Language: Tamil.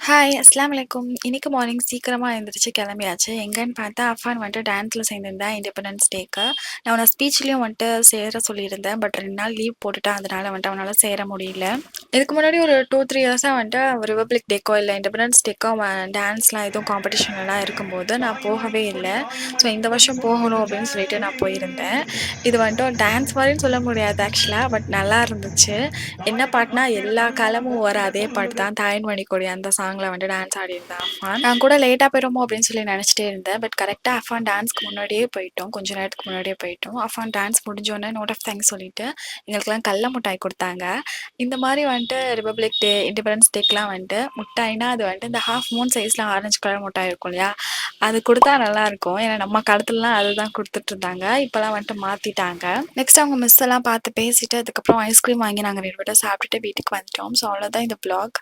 ஹாய்! அஸ்ஸலாமு அலைக்கும். இன்னைக்கு மார்னிங் சீக்கிரமா எந்திரிச்சு கிளம்பியாச்சு. எங்கன்னு பார்த்தா, அஃபான் வந்துட்டு டான்ஸ்ல சேர்ந்திருந்தான் இண்டிபெண்டன்ஸ் டேக்கு. நான் அவன ஸ்பீச்லயும் வந்துட்டு சேர சொல்லியிருந்தேன். பட் 2 நாள் லீவ் போட்டுட்டான். அதனால வந்துட்டு அவனால சேர முடியல. இதுக்கு முன்னாடி ஒரு 2, 3 இயர்ஸா வந்துட்டு ரிபப்ளிக் டேக்கோ, இல்ல இண்டிபெண்டன்ஸ் டேக்கோ அவன் டான்ஸ்லாம் எதுவும் காம்படிஷன்லலாம் இருக்கும்போது நான் போகவே இல்ல. ஸோ இந்த வருஷம் போகணும் அப்படின்னு சொல்லிட்டு நான் போயிருந்தேன். இது வந்துட்டு ஒரு டான்ஸ் மாரின்னு சொல்ல முடியாது ஆக்சுவலா. பட் நல்லா இருந்துச்சு. என்ன பாட்டுனா, எல்லா காலமும் வர அதே பாட்டு தான். "தாய்மணி கொடி" அந்த சாங்ல வந்து டான்ஸ் ஆடியிருந்தான் அஃபான். நான் கூட லேட்டா போயிருமோ அப்படின்னு சொல்லி நெனச்சுட்டே இருந்தேன். பட் கரெக்ட்டா அஃபான் டான்ஸ்க்கு முன்னாடியே போயிட்டோம். கொஞ்ச நேரத்துக்கு முன்னாடியே போயிட்டோம். அஃபான் டான்ஸ் முடிஞ்சோனே நோட் ஆஃப் தேங்க்ஸ் சொல்லிட்டு, எங்களுக்கெல்லாம் கடல மிட்டாய் குடுத்தாங்க. இந்த மாரி வந்துட்டு ரிபப்ளிக் டே, இண்டிபெண்டன்ஸ் டேக்குலாம் வந்துட்டு முட்டாய்னா, அது வந்துட்டு இந்த ஹாஃப் மூன் சைஸ்ல ஆரஞ்சு கலர் முட்டாய் இருக்கும் இல்லையா? அது குடுத்தா நல்லாருக்கும். ஏன்னா நம்ம காலத்துலலாம் அதுதான் குடுத்துட்டுருந்தாங்க. இப்பலாம் வந்துட்டு மாத்திட்டாங்க. நெக்ஸ்ட் அவங்க மிஸ் எல்லாம் பார்த்து பேசிட்டு, அதுக்கப்புறம் ஐஸ்கிரீம் வாங்கி நாங்க 2 பேரும் சாப்பிட்டுட்டு வீட்டுக்கு வந்துட்டோம். ஸோ அவ்வளோதான் இந்த வ்ளாக்.